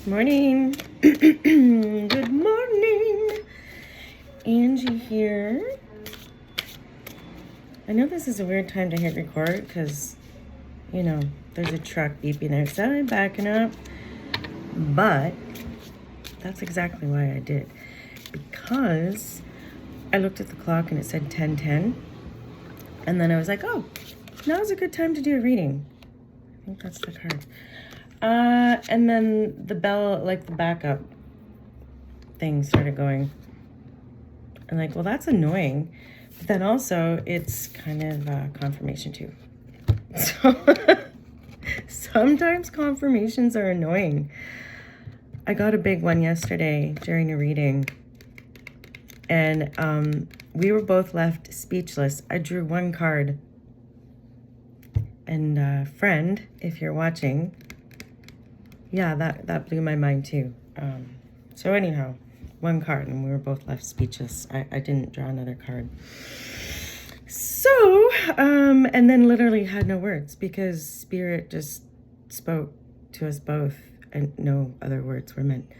Morning. Good morning. Angie here. I know this is a weird time to hit record because, there's a truck beeping outside, backing up. But that's exactly why I did. Because I looked at the clock and it said 10:10. And then I was like, oh, now's a good time to do a reading. I think that's the card. And then the bell, like the backup thing started going. And like, well, that's annoying. But then also it's kind of confirmation too. So sometimes confirmations are annoying. I got a big one yesterday during a reading. And we were both left speechless. I drew one card. And friend, if you're watching, yeah, that blew my mind too. So anyhow, one card and we were both left speechless. I didn't draw another card. So, and then literally had no words because Spirit just spoke to us both and no other words were meant.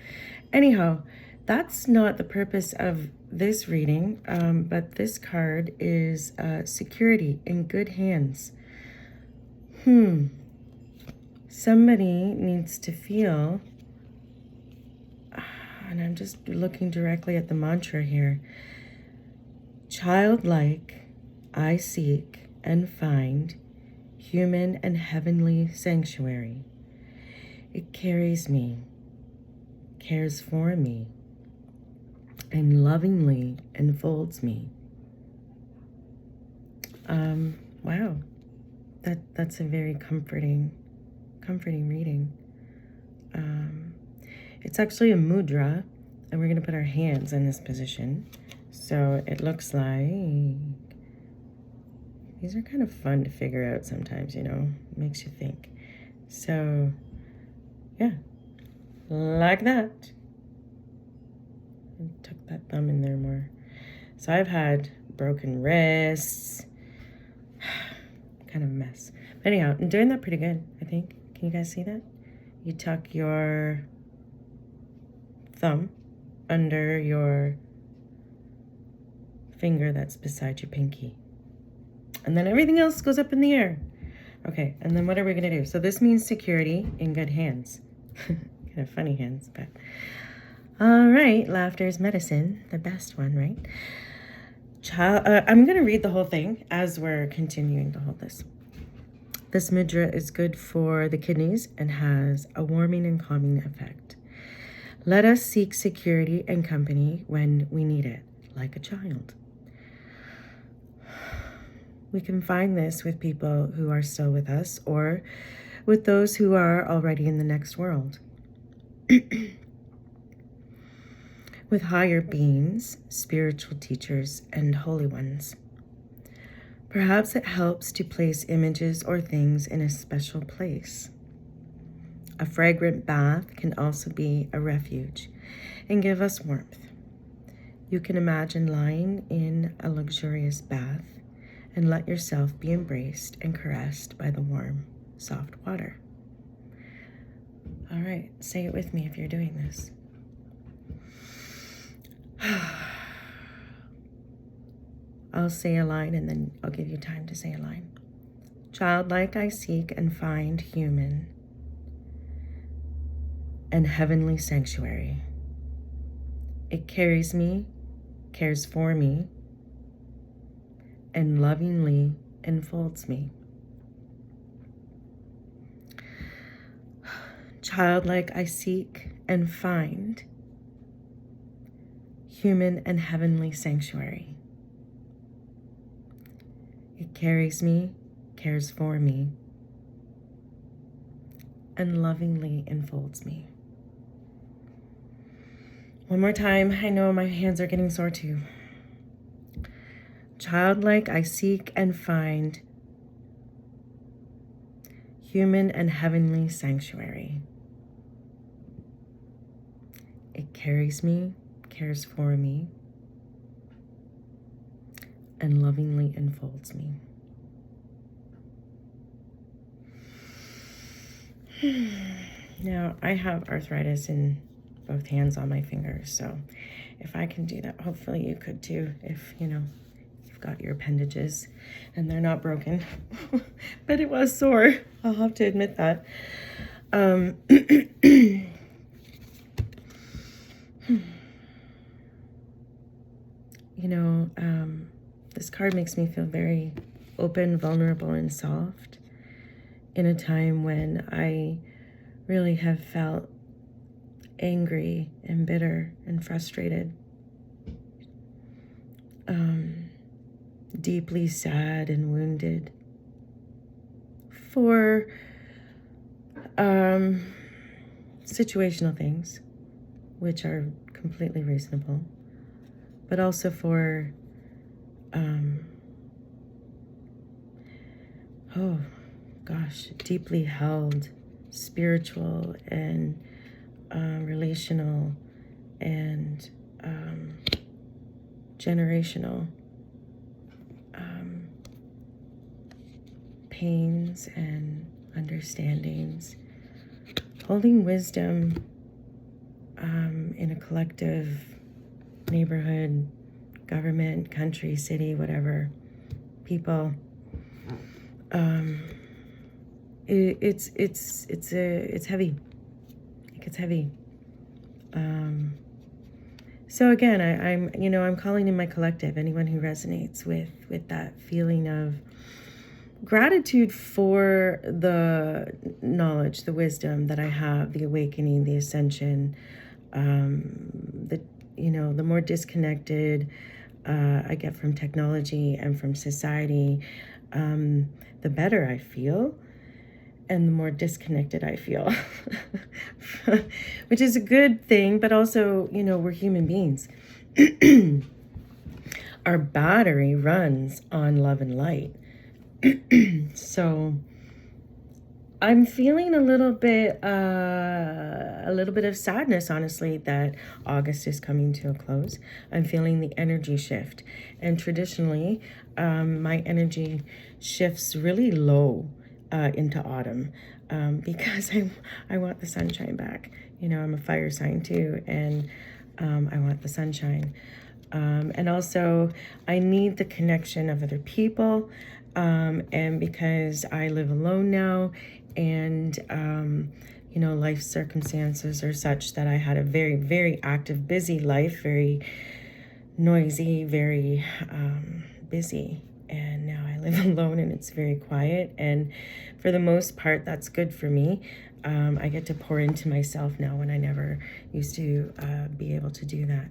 Anyhow, that's not the purpose of this reading, but this card is security in good hands. Somebody needs to feel, and I'm just looking directly at the mantra here, childlike, I seek and find human and heavenly sanctuary. It carries me, cares for me, and lovingly enfolds me. Wow, that's a very comforting reading. It's actually a mudra, and we're gonna put our hands in this position. So it looks like, these are kind of fun to figure out sometimes, it makes you think. So yeah, like that. I tuck that thumb in there more. So I've had broken wrists, kind of a mess. But anyhow, I'm doing that pretty good, I think. Can you guys see that? You tuck your thumb under your finger that's beside your pinky. And then everything else goes up in the air. Okay, and then what are we gonna do? So this means security in good hands. Kind of funny hands, but. All right, laughter is medicine, the best one, right? I'm gonna read the whole thing as we're continuing to hold this. This mudra is good for the kidneys and has a warming and calming effect. Let us seek security and company when we need it, like a child. We can find this with people who are still with us or with those who are already in the next world. With higher beings, spiritual teachers, and holy ones. Perhaps it helps to place images or things in a special place. A fragrant bath can also be a refuge and give us warmth. You can imagine lying in a luxurious bath and let yourself be embraced and caressed by the warm, soft water. All right, say it with me if you're doing this. I'll say a line and then I'll give you time to say a line. Childlike I seek and find human and heavenly sanctuary. It carries me, cares for me, and lovingly enfolds me. Childlike I seek and find human and heavenly sanctuary. It carries me, cares for me, and lovingly enfolds me. One more time. I know my hands are getting sore too. Childlike I seek and find human and heavenly sanctuary. It carries me, cares for me, and lovingly enfolds me. Now, I have arthritis in both hands on my fingers, so if I can do that, hopefully you could too, if, you know, you've got your appendages and they're not broken. But it was sore. I'll have to admit that. You know, this card makes me feel very open, vulnerable, and soft in a time when I really have felt angry and bitter and frustrated, deeply sad and wounded for situational things, which are completely reasonable, but also for oh gosh, deeply held spiritual and relational and generational pains and understandings, holding wisdom in a collective neighborhood, government, country, city, whatever, people. It's heavy. It gets heavy. So again, I'm calling in my collective, anyone who resonates with that feeling of gratitude for the knowledge, the wisdom that I have, the awakening, the ascension, the more disconnected I get from technology and from society, the better I feel, and the more disconnected I feel, which is a good thing, but also, we're human beings. Our battery runs on love and light. So I'm feeling a little bit of sadness, honestly, that August is coming to a close. I'm feeling the energy shift, and traditionally, my energy shifts really low into autumn because I want the sunshine back. I'm a fire sign too, and I want the sunshine. And also, I need the connection of other people. And because I live alone now, and life circumstances are such that I had a very, very active, busy life, very noisy, very busy, and now I live alone and it's very quiet, and for the most part that's good for me. I get to pour into myself now when I never used to be able to do that,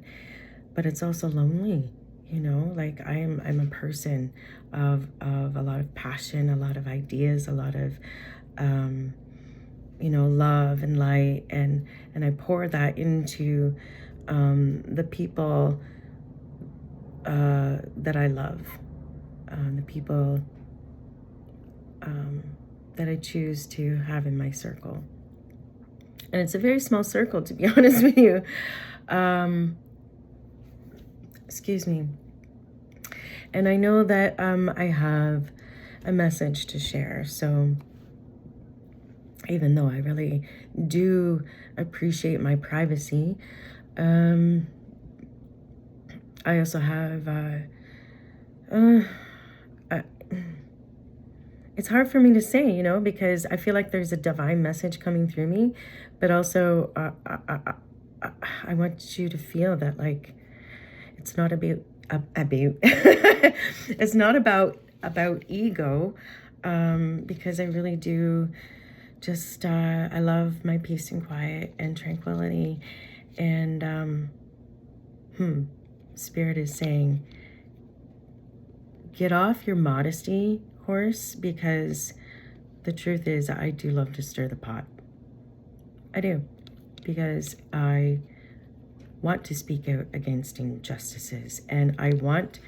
but it's also lonely. Like I'm a person of a lot of passion, a lot of ideas, a lot of love and light, and I pour that into the people that I love, the people that I choose to have in my circle. And it's a very small circle, to be honest with you. Excuse me. And I know that I have a message to share. So even though I really do appreciate my privacy, I also have, it's hard for me to say, because I feel like there's a divine message coming through me, but also I want you to feel that, like, it's not about it's not about ego, because I really do just I love my peace and quiet and tranquility, and Spirit is saying, get off your modesty horse, because the truth is I do love to stir the pot. I do, because I want to speak out against injustices, and I want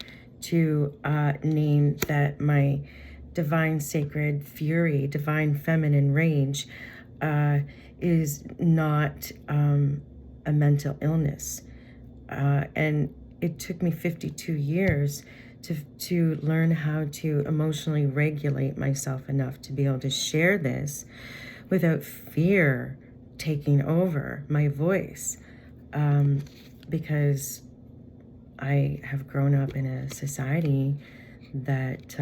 to name that my divine sacred fury, divine feminine rage is not a mental illness, and it took me 52 years to learn how to emotionally regulate myself enough to be able to share this without fear taking over my voice, because I have grown up in a society that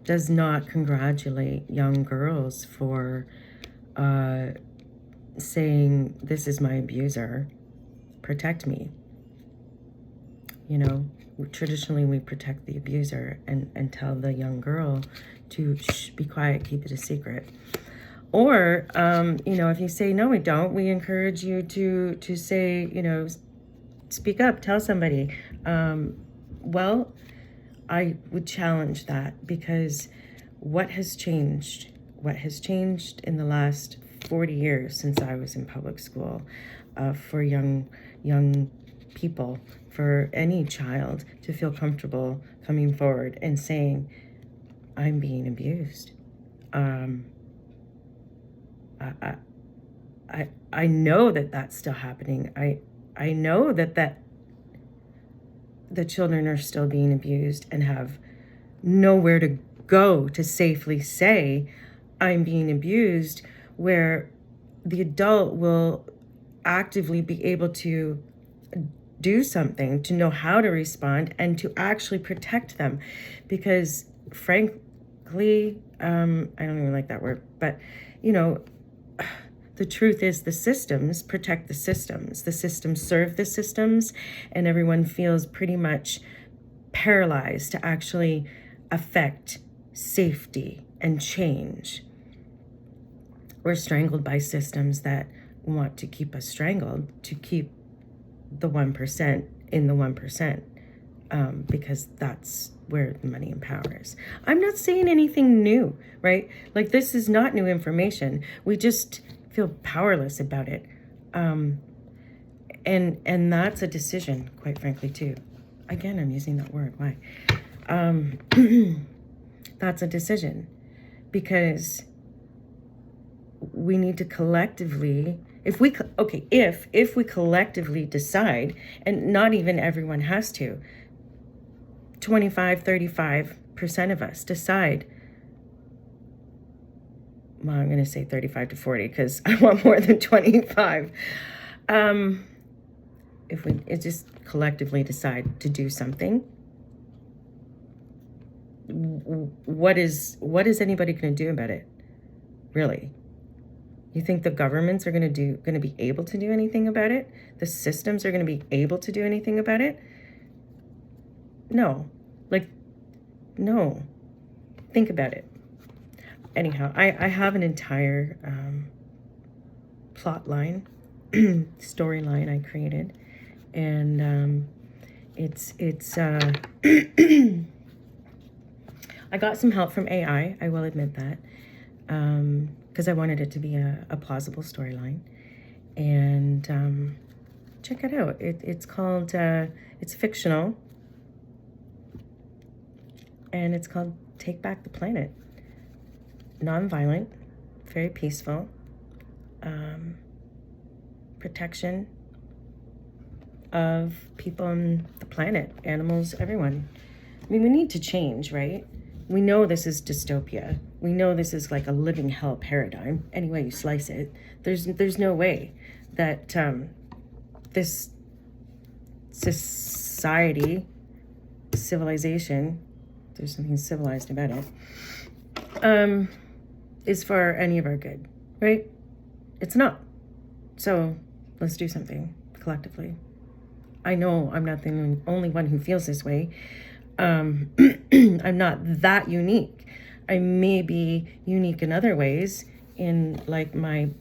does not congratulate young girls for saying, this is my abuser, protect me. You know, traditionally we protect the abuser and tell the young girl to be quiet, keep it a secret. Or, you know, if you say, no, we don't, we encourage you to say, you know, speak up, tell somebody. Well, I would challenge that, because what has changed? What has changed in the last 40 years since I was in public school, for young people, for any child to feel comfortable coming forward and saying, I'm being abused. I know that that's still happening. I know that the children are still being abused and have nowhere to go to safely say, I'm being abused, where the adult will actively be able to do something, to know how to respond and to actually protect them. Because frankly, I don't even like that word, but you know, the truth is the systems protect the systems. The systems serve the systems, and everyone feels pretty much paralyzed to actually affect safety and change. We're strangled by systems that want to keep us strangled, to keep the 1% in the 1%, because that's where the money and power is. I'm not saying anything new, right? Like, this is not new information. We just feel powerless about it. And that's a decision, quite frankly, too. Again, I'm using that word. Why? That's a decision, because we need to collectively, if we collectively decide, and not even everyone has to, 35% of us decide, well, I'm going to say 35 to 40 because I want more than 25. If we just collectively decide to do something, what is anybody going to do about it? Really? You think the governments are going to be able to do anything about it? The systems are going to be able to do anything about it? No. No. Think about it. Anyhow, I have an entire plot line, storyline I created, and it's I got some help from AI, I will admit that, because I wanted it to be a plausible storyline. And check it out. It's called, it's fictional, and it's called Take Back the Planet. Non-violent, very peaceful, protection of people on the planet, animals, everyone. I mean, we need to change, right? We know this is dystopia. We know this is like a living hell paradigm. Any way you slice it, there's no way that this society, civilization, there's something civilized about it, is for any of our good, right? It's not. So let's do something collectively. I know I'm not the only one who feels this way. I'm not that unique. I may be unique in other ways, in like my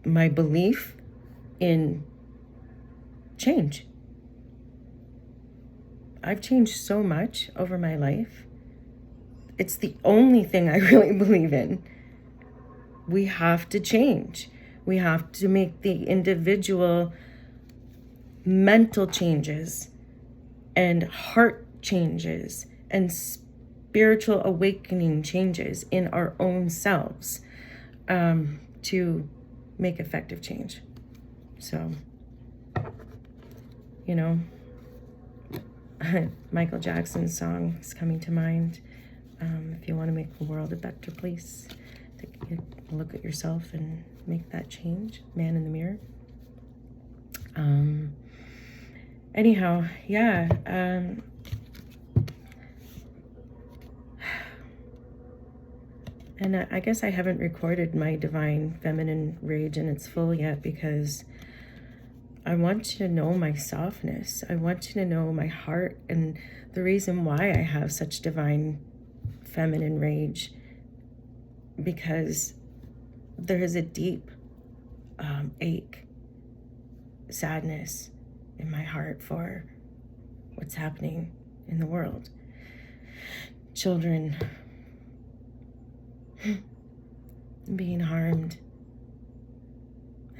belief in change. I've changed so much over my life. It's the only thing I really believe in. We have to change. We have to make the individual mental changes and heart changes and spiritual awakening changes in our own selves, to make effective change. So, you know, Michael Jackson's song is coming to mind. If you want to make the world a better place, look at yourself and make that change. Man in the mirror. Anyhow, yeah. And I guess I haven't recorded my divine feminine rage in its full yet, because I want you to know my softness. I want you to know my heart and the reason why I have such divine feminine rage, because there is a deep ache, sadness in my heart for what's happening in the world. Children being harmed,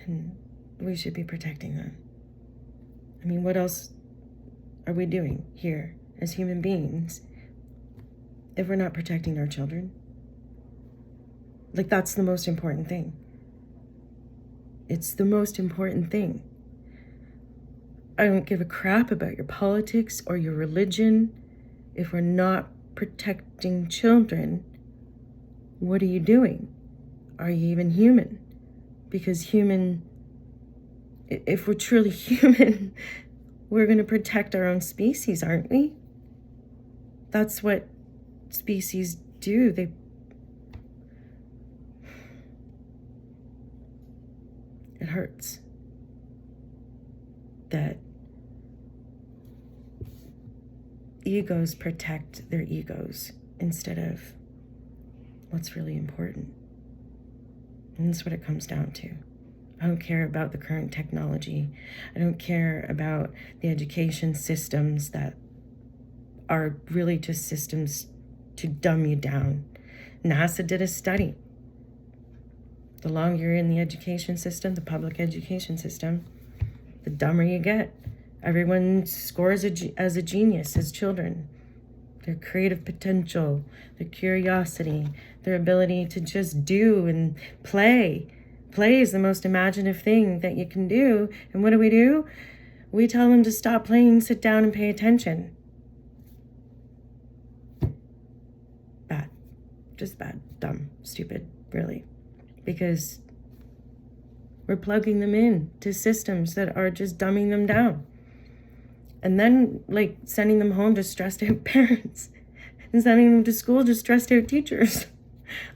and we should be protecting them. I mean, what else are we doing here as human beings if we're not protecting our children? Like, that's the most important thing. It's the most important thing. I don't give a crap about your politics or your religion. If we're not protecting children, what are you doing? Are you even human? Because if we're truly human, we're going to protect our own species, aren't we? That's what species do. It hurts that egos protect their egos instead of what's really important. And that's what it comes down to. I don't care about the current technology. I don't care about the education systems that are really just systems to dumb you down. NASA did a study. The longer you're in the education system, the public education system, the dumber you get. Everyone scores as a genius as children. Their creative potential, their curiosity, their ability to just do and play. Play is the most imaginative thing that you can do. And what do? We tell them to stop playing, sit down, and pay attention. Bad. Just bad. Dumb. Stupid. Really. Because we're plugging them in to systems that are just dumbing them down. And then, like, sending them home to stressed out parents. And sending them to school to stressed out teachers.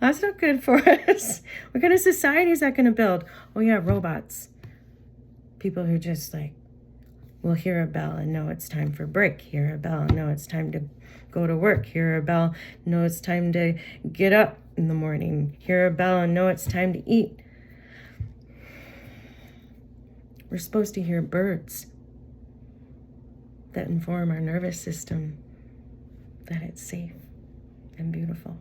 That's not good for us. What kind of society is that going to build? Oh yeah, robots. People who just will hear a bell and know it's time for break. Hear a bell and know it's time to go to work. Hear a bell, know it's time to get up in the morning. Hear a bell and know it's time to eat. We're supposed to hear birds that inform our nervous system that it's safe and beautiful.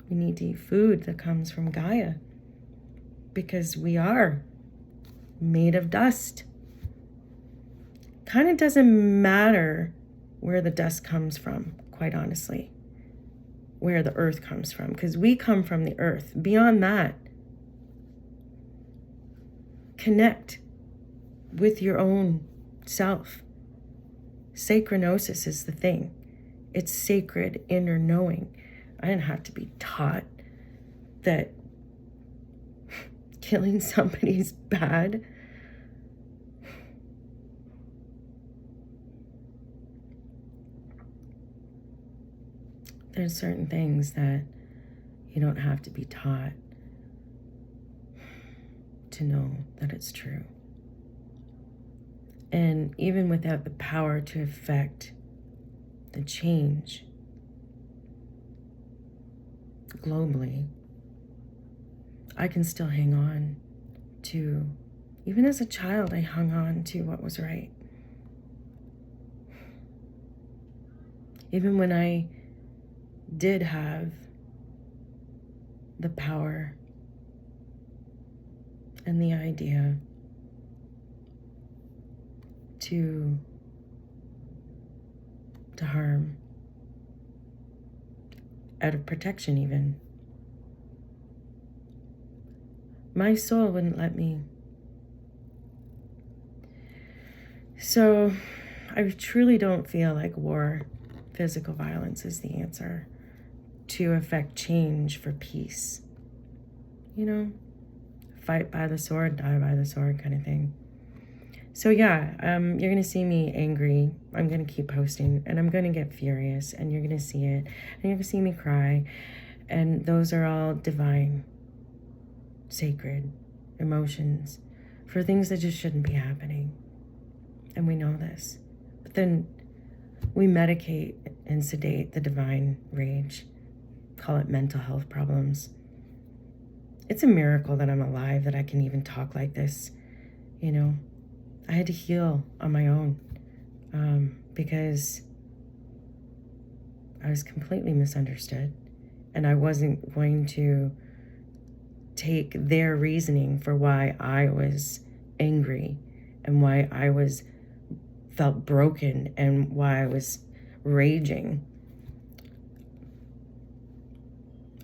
We need to eat food that comes from Gaia, because we are made of dust. Kind of doesn't matter where the dust comes from, quite honestly, where the earth comes from, because we come from the earth. Beyond that, connect with your own self. Sacranosis is the thing. It's sacred inner knowing. I didn't have to be taught that killing somebody's bad. There's certain things that you don't have to be taught to know that it's true. And even without the power to affect the change globally, I can still hang on to, even as a child, I hung on to what was right. Even when I did have the power and the idea to harm, out of protection even, my soul wouldn't let me. So I truly don't feel like war, physical violence, is the answer to affect change for peace. You know, fight by the sword, die by the sword kind of thing. So yeah, you're going to see me angry. I'm going to keep posting, and I'm going to get furious, and you're going to see it, and you're going to see me cry. And those are all divine, sacred emotions for things that just shouldn't be happening. And we know this. But then we medicate and sedate the divine rage, call it mental health problems. It's a miracle that I'm alive, that I can even talk like this, you know. I had to heal on my own because I was completely misunderstood, and I wasn't going to take their reasoning for why I was angry and why I felt broken and why I was raging.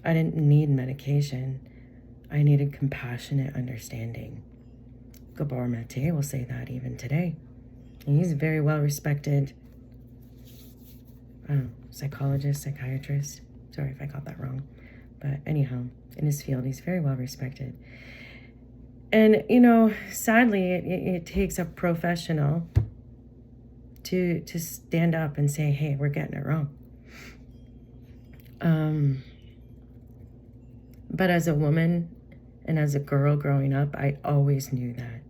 I didn't need medication. I needed compassionate understanding. Gabor Mate will say that even today. And he's a very well-respected, psychologist, psychiatrist. Sorry if I got that wrong. But anyhow, in his field, he's very well-respected. And, you know, sadly, it takes a professional to stand up and say, hey, we're getting it wrong. But as a woman and as a girl growing up, I always knew that.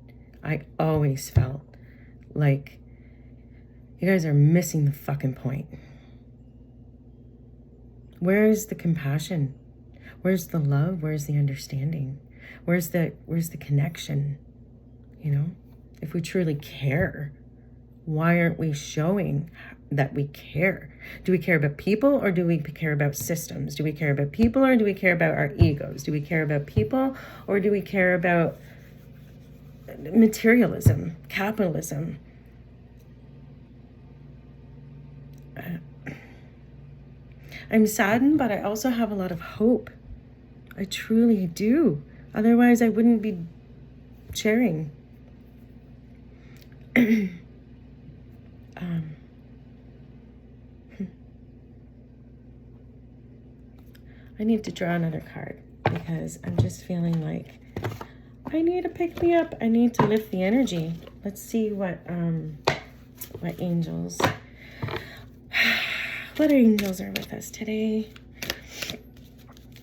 I always felt like you guys are missing the fucking point. Where is the compassion? Where's the love? Where's the understanding? Where's the connection? You know, if we truly care, why aren't we showing that we care? Do we care about people, or do we care about systems? Do we care about people, or do we care about our egos? Do we care about people, or do we care about materialism, capitalism? I'm saddened, but I also have a lot of hope. I truly do. Otherwise, I wouldn't be sharing. I need to draw another card because I'm just feeling like I need to pick me up. I need to lift the energy. Let's see what angels, what angels are with us today.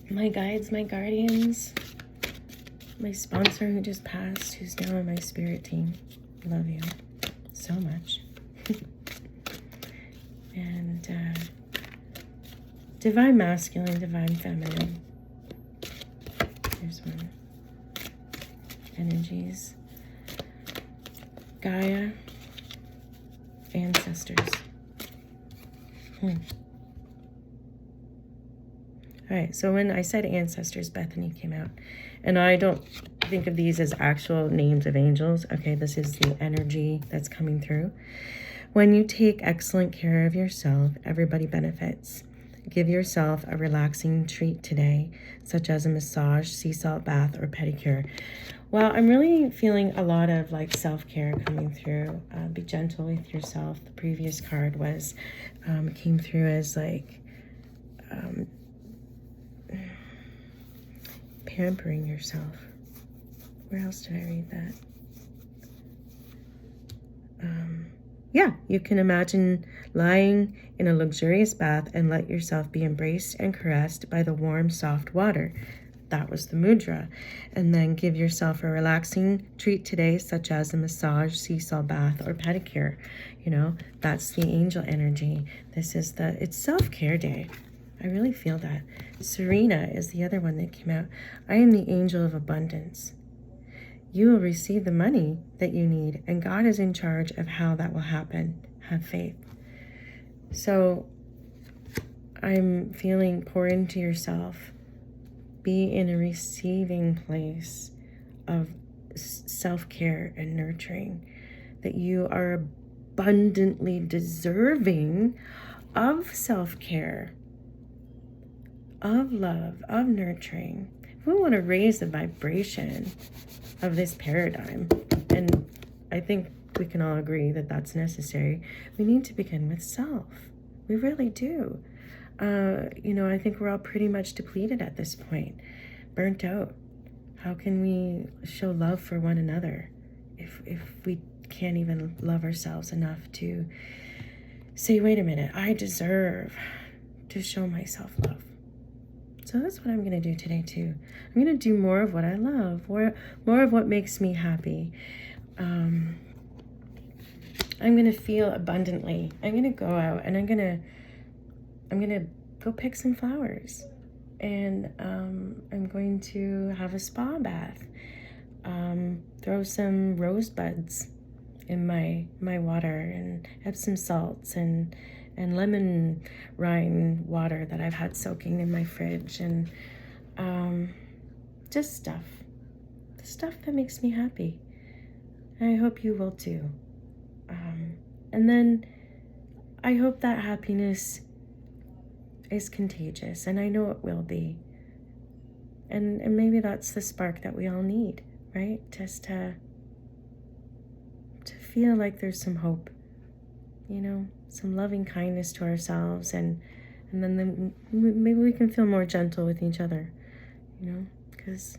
My guides, my guardians, my sponsor who just passed, who's now on my spirit team. Love you so much. And divine masculine, divine feminine. Here's one. Energies. Gaia. Ancestors. Alright, so when I said ancestors, Bethany came out. And I don't think of these as actual names of angels. Okay, this is the energy that's coming through. When you take excellent care of yourself, everybody benefits. Give yourself a relaxing treat today, such as a massage, sea salt bath, or pedicure. Well, I'm really feeling a lot of like self-care coming through. Be gentle with yourself. The previous card was, came through as like pampering yourself. Where else did I read that? Yeah, you can imagine lying in a luxurious bath and let yourself be embraced and caressed by the warm, soft water. That was the mudra. And then give yourself a relaxing treat today, such as a massage, sea salt bath, or pedicure. You know, that's the angel energy. This is it's self-care day. I really feel that. Serena is the other one that came out. I am the angel of abundance. You will receive the money that you need, and God is in charge of how that will happen. Have faith. So I'm feeling pour into yourself. Be in a receiving place of self-care and nurturing, that you are abundantly deserving of self-care, of love, of nurturing. We want to raise the vibration of this paradigm, and I think we can all agree that that's necessary. We need to begin with self. We really do. You know, I think we're all pretty much depleted at this point, burnt out. How can we show love for one another if we can't even love ourselves enough to say, wait a minute, I deserve to show myself love. So that's what I'm going to do today too. I'm going to do more of what I love, more of what makes me happy. I'm going to feel abundantly. I'm going to go out and I'm going to go pick some flowers. And I'm going to have a spa bath. Throw some rosebuds in my water and Epsom salts and lemon rind water that I've had soaking in my fridge, and just the stuff that makes me happy. I hope you will too. And then I hope that happiness is contagious, and I know it will be. And maybe that's the spark that we all need, right? Just to feel like there's some hope, you know, some loving kindness to ourselves, and then maybe we can feel more gentle with each other, you know, because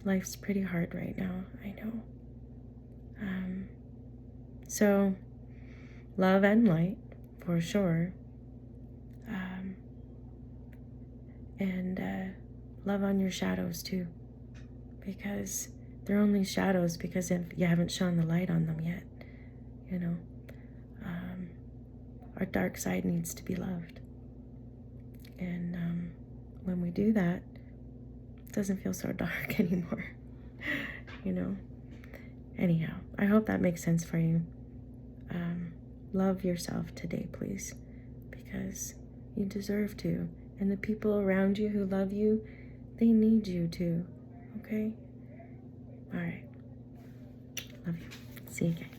life's pretty hard right now, I know. So love and light, for sure. And love on your shadows too, because they're only shadows because if you haven't shone the light on them yet, you know. Our dark side needs to be loved, and when we do that, it doesn't feel so dark anymore, you know. Anyhow, I hope that makes sense for you. Love yourself today, please, because you deserve to. And the people around you who love you, they need you too, okay? All right. Love you. See you again.